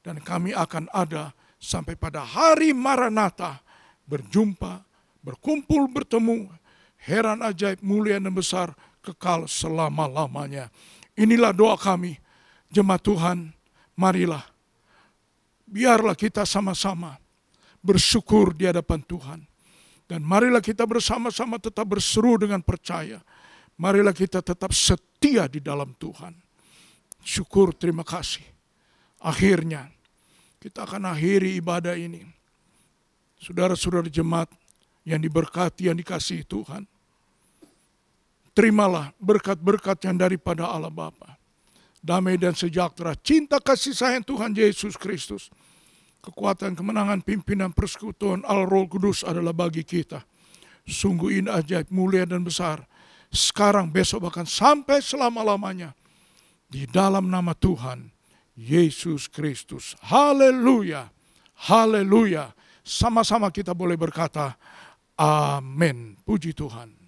Dan kami akan ada sampai pada hari Maranatha. Berjumpa, berkumpul, bertemu. Heran ajaib, mulia dan besar, kekal selama-lamanya. Inilah doa kami, jemaat Tuhan, marilah. Biarlah kita sama-sama bersyukur di hadapan Tuhan. Dan marilah kita bersama-sama tetap berseru dengan percaya. Marilah kita tetap setia di dalam Tuhan. Syukur, terima kasih. Akhirnya, kita akan akhiri ibadah ini. Saudara-saudara jemaat yang diberkati, yang dikasihi Tuhan. Terimalah berkat-berkat yang daripada Allah Bapa. Damai dan sejahtera, cinta kasih sayang Tuhan Yesus Kristus. Kekuatan, kemenangan, pimpinan, persekutuan Al-Roh Kudus adalah bagi kita. Sungguh indah, ajaib, mulia dan besar. Sekarang, besok, bahkan sampai selama-lamanya. Di dalam nama Tuhan Yesus Kristus. Haleluya. Haleluya. Sama-sama kita boleh berkata, amin. Puji Tuhan.